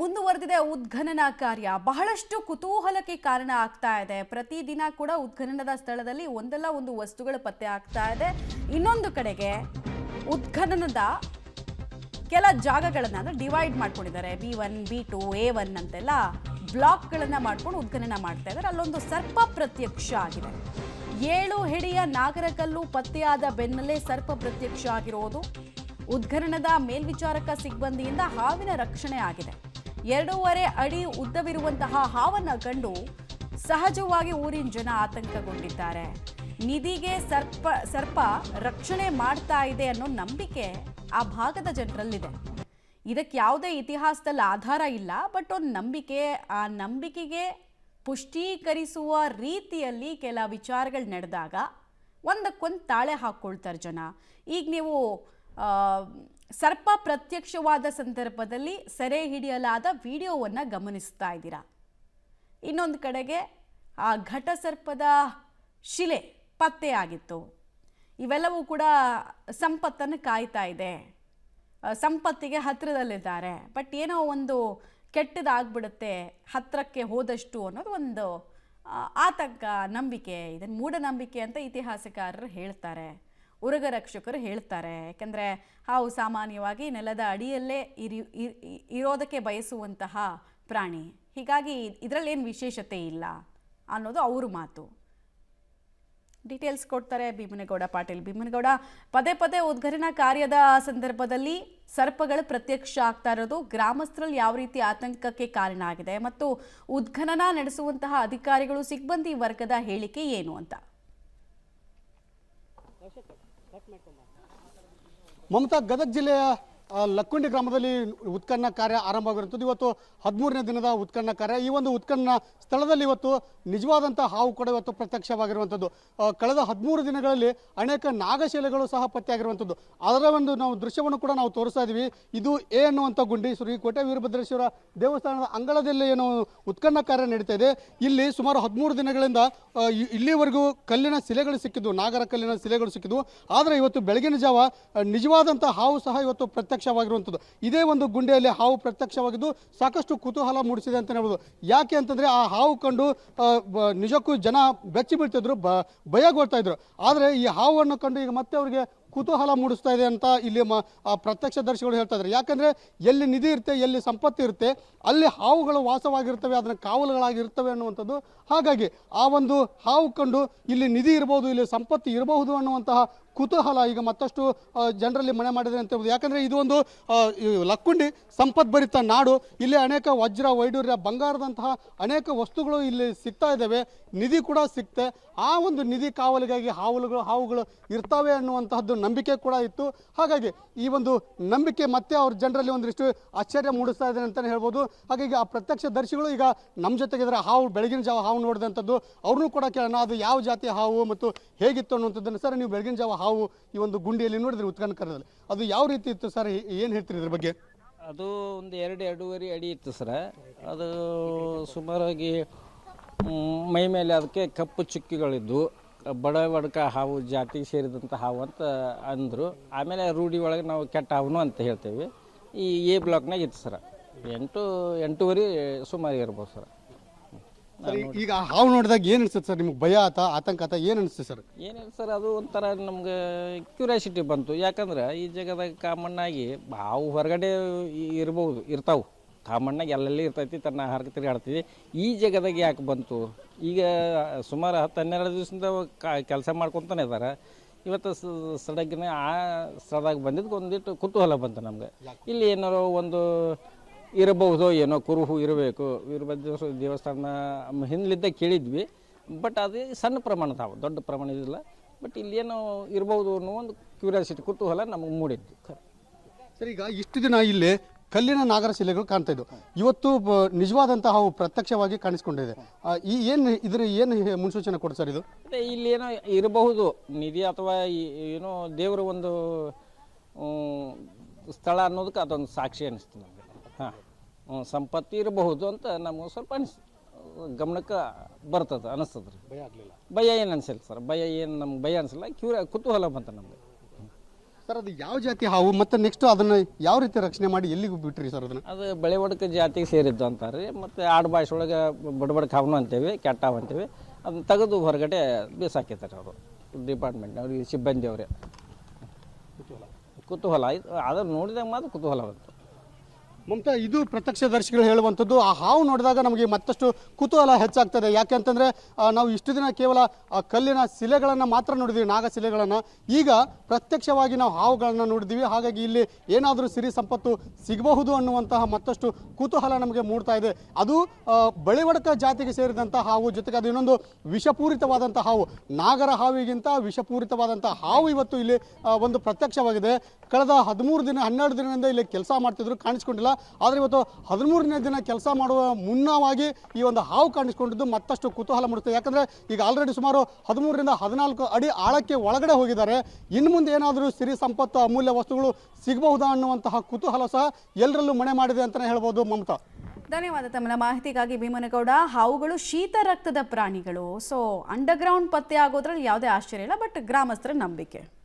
ಮುಂದುವರೆದಿದೆ ಉತ್ಖನನ ಕಾರ್ಯ. ಬಹಳಷ್ಟು ಕುತೂಹಲಕ್ಕೆ ಕಾರಣ ಆಗ್ತಾ ಇದೆ. ಪ್ರತಿದಿನ ಕೂಡ ಉತ್ಖನನದ ಸ್ಥಳದಲ್ಲಿ ಒಂದಲ್ಲ ಒಂದು ವಸ್ತುಗಳು ಪತ್ತೆ ಆಗ್ತಾ ಇದೆ. ಇನ್ನೊಂದು ಕಡೆಗೆ ಉತ್ಖನನದ ಕೆಲ ಜಾಗಗಳನ್ನ ಅಂದ್ರೆ ಡಿವೈಡ್ ಮಾಡ್ಕೊಂಡಿದ್ದಾರೆ. B1 B2 A1 ಅಂತೆಲ್ಲ ಬ್ಲಾಕ್ಗಳನ್ನ ಮಾಡ್ಕೊಂಡು ಉತ್ಖನನ ಮಾಡ್ತಾ ಇದ್ದಾರೆ. ಅಲ್ಲೊಂದು ಸರ್ಪ ಪ್ರತ್ಯಕ್ಷ ಆಗಿದೆ. 7 ಹೆಡಿಯ ನಾಗರಕಲ್ಲು ಪತ್ತೆಯಾದ ಬೆನ್ನಲ್ಲೇ ಸರ್ಪ ಪ್ರತ್ಯಕ್ಷ ಆಗಿರೋದು. ಉತ್ಖನನದ ಮೇಲ್ವಿಚಾರಕ ಸಿಬ್ಬಂದಿಯಿಂದ ಹಾವಿನ ರಕ್ಷಣೆ ಆಗಿದೆ. 2.5 ಅಡಿ ಉದ್ದವಿರುವಂತಹ ಹಾವನ್ನ ಕಂಡು ಸಹಜವಾಗಿ ಊರಿನ ಜನ ಆತಂಕಗೊಂಡಿದ್ದಾರೆ. ನಿಧಿಗೆ ಸರ್ಪ ರಕ್ಷಣೆ ಮಾಡ್ತಾ ಇದೆ ಅನ್ನೋ ನಂಬಿಕೆ ಆ ಭಾಗದ ಜನರಲ್ಲಿದೆ. ಇದಕ್ಕೆ ಯಾವುದೇ ಇತಿಹಾಸದಲ್ಲಿ ಆಧಾರ ಇಲ್ಲ, ಬಟ್ ಒಂದು ನಂಬಿಕೆ. ಆ ನಂಬಿಕೆಗೆ ಪುಷ್ಟೀಕರಿಸುವ ರೀತಿಯಲ್ಲಿ ಕೆಲ ವಿಚಾರಗಳು ನಡೆದಾಗ ಒಂದಕ್ಕೊಂದು ತಾಳೆ ಹಾಕ್ಕೊಳ್ತಾರೆ ಜನ. ಈಗ ನೀವು ಸರ್ಪ ಪ್ರತ್ಯಕ್ಷವಾದ ಸಂದರ್ಭದಲ್ಲಿ ಸೆರೆ ಹಿಡಿಯಲಾದ ವಿಡಿಯೋವನ್ನು ಗಮನಿಸ್ತಾ ಇದ್ದೀರಾ. ಇನ್ನೊಂದು ಕಡೆಗೆ ಆ ಘಟಸರ್ಪದ ಶಿಲೆ ಪತ್ತೆಯಾಗಿತ್ತು. ಇವೆಲ್ಲವೂ ಕೂಡ ಸಂಪತ್ತನ್ನು ಕಾಯ್ತಾ ಇದೆ. ಸಂಪತ್ತಿಗೆ ಹತ್ತಿರದಲ್ಲಿದ್ದಾರೆ. ಬಟ್ ಏನೋ ಒಂದು ಕೆಟ್ಟದಾಗ್ಬಿಡುತ್ತೆ ಹತ್ತಿರಕ್ಕೆ ಹೋದಷ್ಟು ಅನ್ನೋದು ಒಂದು ಆತಂಕ, ನಂಬಿಕೆ. ಇದನ್ನು ಮೂಢನಂಬಿಕೆ ಅಂತ ಇತಿಹಾಸಕಾರರು ಹೇಳ್ತಾರೆ, ಉರಗ ರಕ್ಷಕರು ಹೇಳ್ತಾರೆ. ಯಾಕಂದರೆ ಹಾವು ಸಾಮಾನ್ಯವಾಗಿ ನೆಲದ ಅಡಿಯಲ್ಲೇ ಇರೋದಕ್ಕೆ ಬಯಸುವಂತಹ ಪ್ರಾಣಿ. ಹೀಗಾಗಿ ಇದರಲ್ಲೇನು ವಿಶೇಷತೆ ಇಲ್ಲ ಅನ್ನೋದು ಅವ್ರ ಮಾತು. ಡೀಟೇಲ್ಸ್ ಕೊಡ್ತಾರೆ ಭೀಮನಗೌಡ ಪಾಟೀಲ್. ಭೀಮನಗೌಡ, ಪದೇ ಪದೇ ಉತ್ಖನನ ಕಾರ್ಯದ ಸಂದರ್ಭದಲ್ಲಿ ಸರ್ಪಗಳು ಪ್ರತ್ಯಕ್ಷ ಆಗ್ತಾ ಇರೋದು ಗ್ರಾಮಸ್ಥರಲ್ಲಿ ಯಾವ ರೀತಿ ಆತಂಕಕ್ಕೆ ಕಾರಣ ಆಗಿದೆ, ಮತ್ತು ಉತ್ಖನನ ನಡೆಸುವಂತಹ ಅಧಿಕಾರಿಗಳು ಸಿಬ್ಬಂದಿ ವರ್ಗದ ಹೇಳಿಕೆ ಏನು ಅಂತ? ಮಮತಾ, ಗದಗ ಜಿಲ್ಲೆಯ ಲಕ್ಕುಂಡಿ ಗ್ರಾಮದಲ್ಲಿ ಉತ್ಖನನ ಕಾರ್ಯ ಆರಂಭವಾಗಿರುತ್ತದೆ. ಇವತ್ತು 13ನೇ ದಿನದ ಉತ್ಖನನ ಕಾರ್ಯ. ಈ ಒಂದು ಉತ್ಖನನ ಸ್ಥಳದಲ್ಲಿ ಇವತ್ತು ನಿಜವಾದಂಥ ಹಾವು ಕೂಡ ಇವತ್ತು ಪ್ರತ್ಯಕ್ಷವಾಗಿರುವಂಥದ್ದು. ಕಳೆದ 13 ದಿನಗಳಲ್ಲಿ ಅನೇಕ ನಾಗಶಿಲೆಗಳು ಸಹ ಪತ್ತೆಯಾಗಿರುವಂಥದ್ದು. ಅದರ ಒಂದು ನಾವು ದೃಶ್ಯವನ್ನು ಕೂಡ ನಾವು ತೋರಿಸ್ತಾ ಇದ್ದೀವಿ. ಇದು ಎ ಅನ್ನುವಂಥ ಗುಂಡಿ ಶ್ರೀಕೋಟೆ ವೀರಭದ್ರೇಶ್ವರ ದೇವಸ್ಥಾನದ ಅಂಗಳದಲ್ಲಿ ಏನು ಉತ್ಖನನ ಕಾರ್ಯ ನಡೀತಾ ಇದೆ. ಇಲ್ಲಿ ಸುಮಾರು 13 ದಿನಗಳಿಂದ ಇಲ್ಲಿವರೆಗೂ ಕಲ್ಲಿನ ಶಿಲೆಗಳು ಸಿಕ್ಕಿದ್ವು, ನಾಗರ ಕಲ್ಲಿನ ಶಿಲೆಗಳು ಸಿಕ್ಕಿದ್ವು. ಆದರೆ ಇವತ್ತು ಬೆಳಗಿನ ಜಾವ ನಿಜವಾದಂಥ ಹಾವು ಸಹ ಇವತ್ತು ಪ್ರತ್ಯಕ್ಷವಾಗಿರುವಂಥದ್ದು. ಇದೇ ಒಂದು ಗುಂಡಿಯಲ್ಲಿ ಹಾವು ಪ್ರತ್ಯಕ್ಷವಾಗಿದ್ದು ಸಾಕಷ್ಟು ಕುತೂಹಲ ಮೂಡಿಸಿದೆ ಅಂತ ಹೇಳ್ಬೋದು. ಯಾಕೆ ಅಂತಂದರೆ ಆ ಹಾವು ಕಂಡು ನಿಜಕ್ಕೂ ಜನ ಬೆಚ್ಚಿ ಬೀಳ್ತಿದ್ರು, ಭಯಗೊಳ್ತಾ ಇದ್ರು. ಆದರೆ ಈ ಹಾವನ್ನು ಕಂಡು ಈಗ ಮತ್ತೆ ಅವರಿಗೆ ಕುತೂಹಲ ಮೂಡಿಸ್ತಾ ಇದೆ ಅಂತ ಇಲ್ಲಿ ಪ್ರತ್ಯಕ್ಷದರ್ಶಿಗಳು ಹೇಳ್ತಾ ಇದ್ದಾರೆ. ಯಾಕಂದರೆ ಎಲ್ಲಿ ನಿಧಿ ಇರುತ್ತೆ, ಎಲ್ಲಿ ಸಂಪತ್ತು ಇರುತ್ತೆ, ಅಲ್ಲಿ ಹಾವುಗಳು ವಾಸವಾಗಿರ್ತವೆ, ಅದನ್ನು ಕಾವಲುಗಳಾಗಿರ್ತವೆ ಅನ್ನುವಂಥದ್ದು. ಹಾಗಾಗಿ ಆ ಒಂದು ಹಾವು ಕಂಡು ಇಲ್ಲಿ ನಿಧಿ ಇರಬಹುದು, ಇಲ್ಲಿ ಸಂಪತ್ತು ಇರಬಹುದು ಅನ್ನುವಂತಹ ಕುತೂಹಲ ಈಗ ಮತ್ತಷ್ಟು ಜನರಲ್ಲಿ ಮನೆ ಮಾಡಿದೆ ಅಂತ ಹೇಳ್ಬೋದು. ಯಾಕಂದರೆ ಇದು ಒಂದು ಲಕ್ಕುಂಡಿ ಸಂಪದ್ಭರಿತ ನಾಡು. ಇಲ್ಲಿ ಅನೇಕ ವಜ್ರ, ವೈಡೂರ್ಯ, ಬಂಗಾರದಂತಹ ಅನೇಕ ವಸ್ತುಗಳು ಇಲ್ಲಿ ಸಿಗ್ತಾ ಇದ್ದಾವೆ. ನಿಧಿ ಕೂಡ ಸಿಗ್ತೆ. ಆ ಒಂದು ನಿಧಿ ಕಾವಲಿಗಾಗಿ ಹಾವುಗಳು ಇರ್ತವೆ ಅನ್ನುವಂತಹದ್ದು ನಂಬಿಕೆ ಕೂಡ ಇತ್ತು. ಹಾಗಾಗಿ ಈ ಒಂದು ನಂಬಿಕೆ ಮತ್ತೆ ಅವ್ರ ಜನರಲ್ಲಿ ಒಂದಿಷ್ಟು ಆಶ್ಚರ್ಯ ಮೂಡಿಸ್ತಾ ಇದೆ ಅಂತಲೇ ಹೇಳ್ಬೋದು. ಹಾಗಾಗಿ ಆ ಪ್ರತ್ಯಕ್ಷದರ್ಶಿಗಳು ಈಗ ನಮ್ಮ ಜೊತೆಗಿದ್ರೆ ಹಾವು ಬೆಳಗಿನ ಜಾವ ಹಾವು ನೋಡಿದಂಥದ್ದು ಅವ್ರನ್ನೂ ಕೂಡ ಕೇಳೋಣ, ಅದು ಯಾವ ಜಾತಿಯ ಹಾವು ಮತ್ತು ಹೇಗಿತ್ತು ಅನ್ನುವಂಥದ್ದನ್ನು. ಸರ್, ನೀವು ಬೆಳಗಿನ ಜಾವ ಹಾವು ಈ ಒಂದು ಗುಂಡಿಯಲ್ಲಿ ನೋಡಿದ್ರಿ ಉತ್ಖನನ ಕಾರ್ಯದಲ್ಲಿ, ಅದು ಯಾವ ರೀತಿ ಇತ್ತು ಸರ್? ಏನು ಹೇಳ್ತೀರಿ ಇದ್ರ ಬಗ್ಗೆ? ಅದು ಒಂದು 2-2.5 ಅಡಿ ಇತ್ತು ಸರ್. ಅದು ಸುಮಾರಾಗಿ ಮೈ ಮೇಲೆ ಅದಕ್ಕೆ ಕಪ್ಪು ಚುಕ್ಕಿಗಳಿದ್ದು ಬಡಕ ಹಾವು ಜಾತಿಗೆ ಸೇರಿದಂಥ ಹಾವು ಅಂತ ಅಂದರು. ಆಮೇಲೆ ರೂಢಿ ಒಳಗೆ ನಾವು ಕೆಟ್ಟ ಹಾವುನು ಅಂತ ಹೇಳ್ತೇವೆ. ಈ ಎ ಬ್ಲಾಕ್ನಾಗ ಇತ್ತು ಸರ್. 8-8.5 ಸುಮಾರು ಇರ್ಬೋದು ಸರ್. ಈಗ ಹಾವು ನೋಡಿದಾಗ ಏನು ಅನಿಸುತ್ತೆ ಸರ್ ನಿಮ್ಗೆ? ಭಯ ಆತ, ಆತಂಕ ಆತ, ಏನು ಅನಿಸುತ್ತೆ ಸರ್? ಏನಿಲ್ಲ ಸರ್, ಅದು ಒಂಥರ ನಮ್ಗೆ ಕ್ಯೂರಿಯಾಸಿಟಿ ಬಂತು. ಯಾಕಂದ್ರೆ ಈ ಜಗದಾಗ ಕಾಮಣ್ಣಾಗಿ ಹಾವು ಹೊರಗಡೆ ಇರ್ತಾವೆ, ಕಾಮಣ್ಣಾಗಿ ಎಲ್ಲೆಲ್ಲಿ ಇರ್ತೈತಿ, ತನ್ನ ಆಹಾರಕ್ಕೆ ತಿರುಗಾಡ್ತೀವಿ. ಈ ಜಗದಾಗ ಯಾಕೆ ಬಂತು? ಈಗ ಸುಮಾರು 10-12 ದಿವಸದಿಂದ ಕೆಲಸ ಮಾಡ್ಕೊತಾನೆ ಇದ್ದಾರೆ. ಇವತ್ತು ಸಡಗಿನ ಆ ಸ್ಥಳದಾಗ ಬಂದಿದ್ದು ಒಂದಿಟ್ಟು ಕುತೂಹಲ ಬಂತು ನಮ್ಗೆ. ಇಲ್ಲಿ ಏನಾರೋ ಒಂದು ಇರಬಹುದು, ಏನೋ ಕುರುಹು ಇರಬೇಕು. ವೀರಭದ್ರೇಶ್ವರ ದೇವಸ್ಥಾನ ಹಿಂದಲಿದ್ದ ಕೇಳಿದ್ವಿ, ಬಟ್ ಅದು ಸಣ್ಣ ಪ್ರಮಾಣದ ಹಾವು, ದೊಡ್ಡ ಪ್ರಮಾಣ ಇದಿಲ್ಲ. ಬಟ್ ಇಲ್ಲೇನೋ ಇರ್ಬೋದು ಅನ್ನೋ ಒಂದು ಕ್ಯೂರಿಯಾಸಿಟಿ, ಕುತೂಹಲ ನಮಗೆ ಮೂಡಿತ್ತು. ಸರ್, ಈಗ ಇಷ್ಟು ದಿನ ಇಲ್ಲಿ ಕಲ್ಲಿನ ನಾಗರ ಶಿಲೆಗಳು ಕಾಣ್ತಾ ಇದ್ದು, ಇವತ್ತು ನಿಜವಾದಂತಹ ಹಾವು ಪ್ರತ್ಯಕ್ಷವಾಗಿ ಕಾಣಿಸ್ಕೊಂಡಿದೆ. ಈ ಏನು ಮುನ್ಸೂಚನೆ ಕೊಡು ಸರ್ ಇದು? ಅದೇ ಇಲ್ಲಿ ಏನೋ ಇರಬಹುದು, ನಿಧಿ ಅಥವಾ ಏನೋ ದೇವರ ಒಂದು ಸ್ಥಳ ಅನ್ನೋದಕ್ಕೆ ಅದೊಂದು ಸಾಕ್ಷಿ ಅನಿಸ್ತು ನಮಗೆ. ಸಂಪತ್ತು ಇರಬಹುದು ಅಂತ ನಮಗೆ ಸ್ವಲ್ಪ ಗಮನಕ್ಕೆ ಬರ್ತದೆ, ಅನಿಸ್ತದೆ ರೀ. ಭಯ ಏನು ಅನಿಸಿಲ್ಲ ಸರ್. ಭಯ ಏನು ನಮ್ಗೆ ಭಯ ಅನಿಸಿಲ್ಲ, ಕುತೂಹಲ ಬಂತ ನಮಗೆ. ಸರ್ ಅದು ಯಾವ ಜಾತಿ ಹಾವು ಮತ್ತು ನೆಕ್ಸ್ಟ್ ಅದನ್ನು ಯಾವ ರೀತಿ ರಕ್ಷಣೆ ಮಾಡಿ ಎಲ್ಲಿಗೆ ಬಿಟ್ರಿ ಸರ್ ಅದನ್ನು? ಅದು ಬೆಳೆ ಒಡಕ ಜಾತಿಗೆ ಸೇರಿದ್ದು ಅಂತಾರೆ ರೀ. ಮತ್ತು ಆಡು ಭಾಷೆ ಒಳಗೆ ಬಡಬಡ ಕಾವನು ಅಂತೇವೆ, ಕೆಟ್ಟಾವು ಅಂತೇವೆ. ಅದನ್ನ ತೆಗೆದು ಹೊರಗಡೆ ಬೀಸಾಕಿದ್ದಾರೆ ಅವರು ಡಿಪಾರ್ಟ್ಮೆಂಟ್ ಅವ್ರಿಗೆ ಸಿಬ್ಬಂದಿ ಅವರೇ. ಕುತೂಹಲ ಅದನ್ನು ನೋಡಿದಾಗ ಮಾತ್ರ ಕುತೂಹಲ ಬಂತು. ಮಮತಾ, ಇದು ಪ್ರತ್ಯಕ್ಷದರ್ಶಿಗಳು ಹೇಳುವಂಥದ್ದು. ಆ ಹಾವು ನೋಡಿದಾಗ ನಮಗೆ ಮತ್ತಷ್ಟು ಕುತೂಹಲ ಹೆಚ್ಚಾಗ್ತದೆ. ಯಾಕೆಂತಂದರೆ ನಾವು ಇಷ್ಟು ದಿನ ಕೇವಲ ಆ ಕಲ್ಲಿನ ಶಿಲೆಗಳನ್ನು ಮಾತ್ರ ನೋಡಿದ್ದೀವಿ, ನಾಗ ಶಿಲೆಗಳನ್ನು. ಈಗ ಪ್ರತ್ಯಕ್ಷವಾಗಿ ನಾವು ಹಾವುಗಳನ್ನು ನೋಡಿದ್ದೀವಿ. ಹಾಗಾಗಿ ಇಲ್ಲಿ ಏನಾದರೂ ಸಿರಿ ಸಂಪತ್ತು ಸಿಗಬಹುದು ಅನ್ನುವಂತಹ ಮತ್ತಷ್ಟು ಕುತೂಹಲ ನಮಗೆ ಮೂಡ್ತಾ ಇದೆ. ಅದು ಬಳಿವಡಕ ಜಾತಿಗೆ ಸೇರಿದಂಥ ಹಾವು, ಜೊತೆಗೆ ಅದು ಇನ್ನೊಂದು ವಿಷಪೂರಿತವಾದಂಥ ಹಾವು. ನಾಗರ ಹಾವಿಗಿಂತ ವಿಷಪೂರಿತವಾದಂಥ ಹಾವು ಇವತ್ತು ಇಲ್ಲಿ ಒಂದು ಪ್ರತ್ಯಕ್ಷವಾಗಿದೆ. ಕಳೆದ 12 ದಿನದಿಂದ ಇಲ್ಲಿ ಕೆಲಸ ಮಾಡ್ತಿದ್ರು, ಕಾಣಿಸ್ಕೊಂಡಿಲ್ಲ. ಆದರೆ ಇವತ್ತು 13ನೇ ದಿನ ಕೆಲಸ ಮಾಡುವ ಮುನ್ನವಾಗಿ ಈ ಒಂದು ಹಾವು ಕಾಣಿಸ್ಕೊಂಡಿದ್ದು ಮತ್ತಷ್ಟು ಕುತೂಹಲ ಮೂಡುತ್ತೆ. ಯಾಕಂದರೆ ಈಗ ಆಲ್ರೆಡಿ ಸುಮಾರು 13ರಿಂದ 14 ಅಡಿ ಆಳಕ್ಕೆ ಒಳಗಡೆ ಹೋಗಿದ್ದಾರೆ. ಇನ್ನು ಮುಂದೆ ಏನಾದರೂ ಸಿರಿ ಸಂಪತ್ತು, ಅಮೂಲ್ಯ ವಸ್ತುಗಳು ಸಿಗಬಹುದಾ ಅನ್ನುವಂತಹ ಕುತೂಹಲ ಸಹ ಎಲ್ಲರಲ್ಲೂ ಮನೆ ಮಾಡಿದೆ ಅಂತಲೇ ಹೇಳ್ಬೋದು. ಮಮತಾ, ಧನ್ಯವಾದ ತಮ್ಮ ಮಾಹಿತಿಗಾಗಿ ಭೀಮನಗೌಡ. ಹಾವುಗಳು ಶೀತ ರಕ್ತದ ಪ್ರಾಣಿಗಳು. ಸೊ ಅಂಡರ್ಗ್ರೌಂಡ್ ಪತ್ತೆ ಆಗೋದ್ರಲ್ಲಿ ಯಾವುದೇ ಆಶ್ಚರ್ಯ ಇಲ್ಲ, ಬಟ್ ಗ್ರಾಮಸ್ಥರ ನಂಬಿಕೆ.